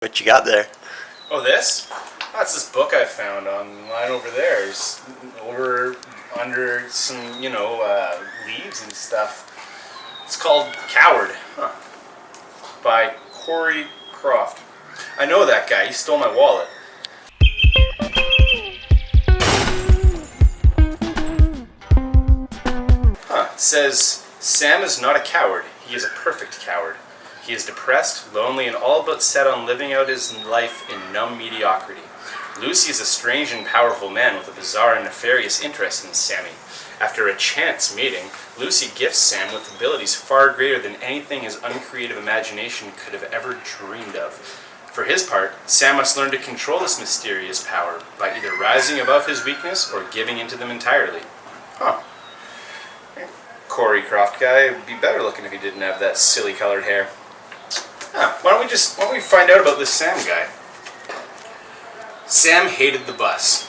What you got there? Oh, this? That's this book I found online over there. It's over under some, leaves and stuff. It's called Coward, by Croft. I know that guy. He stole my wallet. It says, Sam is not a coward. He is a perfect coward. He is depressed, lonely, and all but set on living out his life in numb mediocrity. Lucy is a strange and powerful man with a bizarre and nefarious interest in Sammy. After a chance meeting, Lucy gifts Sam with abilities far greater than anything his uncreative imagination could have ever dreamed of. For his part, Sam must learn to control this mysterious power by either rising above his weakness or giving into them entirely. Corey Croft guy would be better looking if he didn't have that silly colored hair. Why don't we find out about this Sam guy? Sam hated the bus.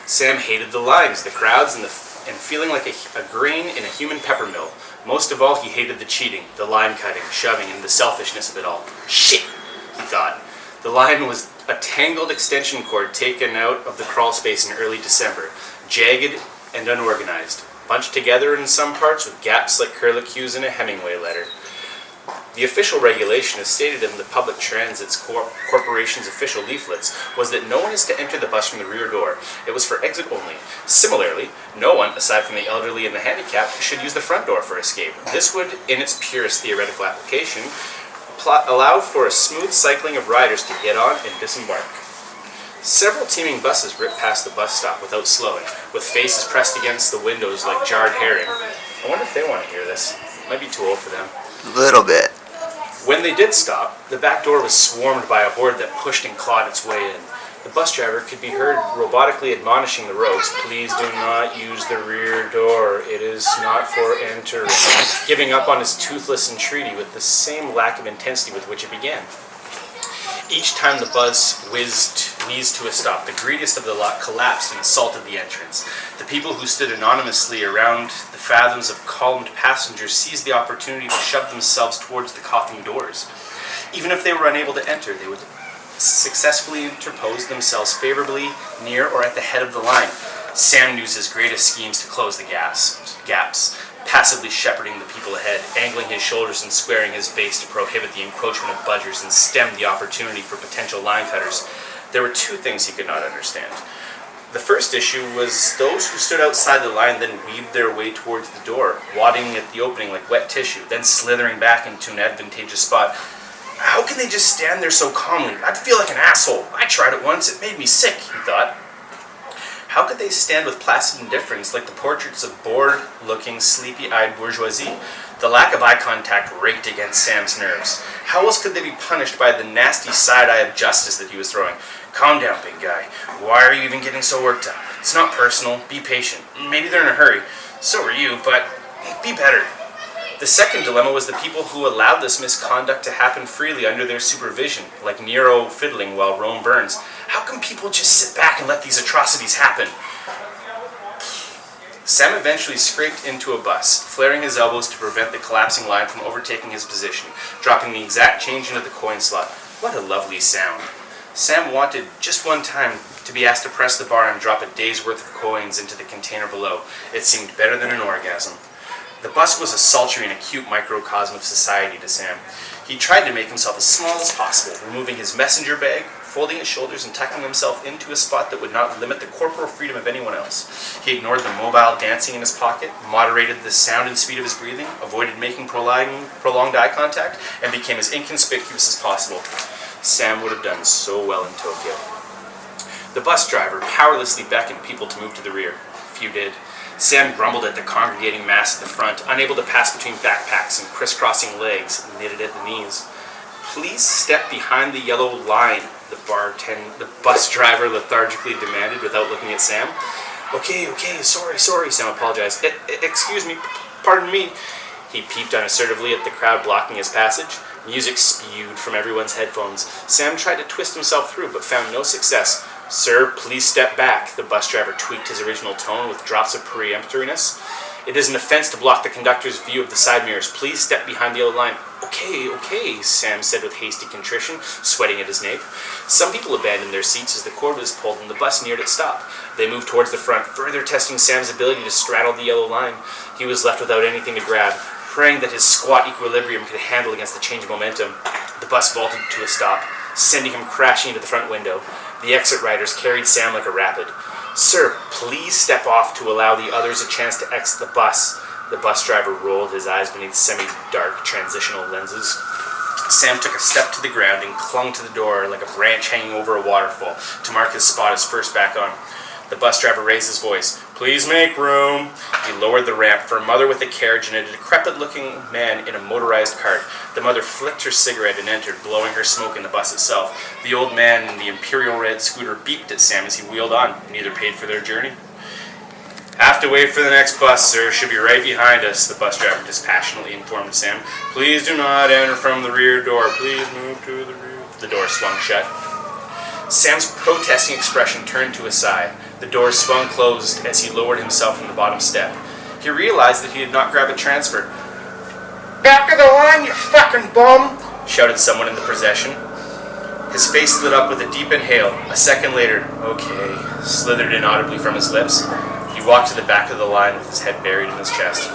Sam hated the lines, the crowds, and feeling like a grain in a human pepper mill. Most of all, he hated the cheating, the line cutting, shoving, and the selfishness of it all. Shit, he thought. The line was a tangled extension cord taken out of the crawl space in early December, jagged and unorganized, bunched together in some parts with gaps like curlicues in a Hemingway letter. The official regulation, as stated in the Public Transit's Corporation's official leaflets, was that no one is to enter the bus from the rear door. It was for exit only. Similarly, no one, aside from the elderly and the handicapped, should use the front door for escape. This would, in its purest theoretical application, allow for a smooth cycling of riders to get on and disembark. Several teeming buses ripped past the bus stop without slowing, with faces pressed against the windows like jarred herring. I wonder if they want to hear this. Might be too old for them. A little bit. When they did stop, the back door was swarmed by a horde that pushed and clawed its way in. The bus driver could be heard robotically admonishing the rogues, "Please do not use the rear door. It is not for entering," giving up on his toothless entreaty with the same lack of intensity with which it began. Each time the bus wheezed to a stop, the greediest of the lot collapsed and assaulted the entrance. The people who stood anonymously around the fathoms of columned passengers seized the opportunity to shove themselves towards the coughing doors. Even if they were unable to enter, they would successfully interpose themselves favorably near or at the head of the line. Sam used his greatest schemes to close the gaps, passively shepherding the people ahead, angling his shoulders and squaring his base to prohibit the encroachment of budgers and stem the opportunity for potential line cutters. There were two things he could not understand. The first issue was those who stood outside the line then weaved their way towards the door, wadding at the opening like wet tissue, then slithering back into an advantageous spot. How can they just stand there so calmly? I'd feel like an asshole. I tried it once. It made me sick, he thought. How could they stand with placid indifference like the portraits of bored-looking, sleepy-eyed bourgeoisie? The lack of eye contact raked against Sam's nerves. How else could they be punished by the nasty side-eye of justice that he was throwing? Calm down, big guy. Why are you even getting so worked up? It's not personal. Be patient. Maybe they're in a hurry. So are you, but be better. The second dilemma was the people who allowed this misconduct to happen freely under their supervision, like Nero fiddling while Rome burns. How can people just sit back and let these atrocities happen? Sam eventually scraped into a bus, flaring his elbows to prevent the collapsing line from overtaking his position, dropping the exact change into the coin slot. What a lovely sound. Sam wanted, just one time, to be asked to press the bar and drop a day's worth of coins into the container below. It seemed better than an orgasm. The bus was a sultry and acute microcosm of society to Sam. He tried to make himself as small as possible, removing his messenger bag, folding his shoulders, and tucking himself into a spot that would not limit the corporal freedom of anyone else. He ignored the mobile dancing in his pocket, moderated the sound and speed of his breathing, avoided making prolonged eye contact, and became as inconspicuous as possible. Sam would have done so well in Tokyo. The bus driver powerlessly beckoned people to move to the rear. Few did. Sam grumbled at the congregating mass at the front, unable to pass between backpacks and crisscrossing legs knitted at the knees. "Please step behind the yellow line," the bus driver lethargically demanded without looking at Sam. Okay, sorry, Sam apologized. Excuse me, pardon me. He peeped unassertively at the crowd blocking his passage. Music spewed from everyone's headphones. Sam tried to twist himself through, but found no success. "Sir, please step back." The bus driver tweaked his original tone with drops of peremptoriness. "It is an offense to block the conductor's view of the side mirrors. Please step behind the yellow line." Okay, Sam said with hasty contrition, sweating at his nape. Some people abandoned their seats as the cord was pulled and the bus neared its stop. They moved towards the front, further testing Sam's ability to straddle the yellow line. He was left without anything to grab, praying that his squat equilibrium could handle against the change of momentum. The bus vaulted to a stop, sending him crashing into the front window. The exit riders carried Sam like a rapid. "Sir, please step off to allow the others a chance to exit the bus." The bus driver rolled his eyes beneath semi-dark transitional lenses. Sam took a step to the ground and clung to the door like a branch hanging over a waterfall to mark his spot as first back on. The bus driver raised his voice. "Please make room." He lowered the ramp for a mother with a carriage and a decrepit-looking man in a motorized cart. The mother flicked her cigarette and entered, blowing her smoke in the bus itself. The old man in the imperial red scooter beeped at Sam as he wheeled on. Neither paid for their journey. "Have to wait for the next bus, sir. Should be right behind us," the bus driver dispassionately informed Sam. "Please do not enter from the rear door. Please move to the rear." The door swung shut. Sam's protesting expression turned to a sigh. The door swung closed as he lowered himself from the bottom step. He realized that he had not grabbed a transfer. "Back of the line, you fucking bum!" shouted someone in the procession. His face lit up with a deep inhale. A second later, "Okay," slithered inaudibly from his lips. He walked to the back of the line with his head buried in his chest.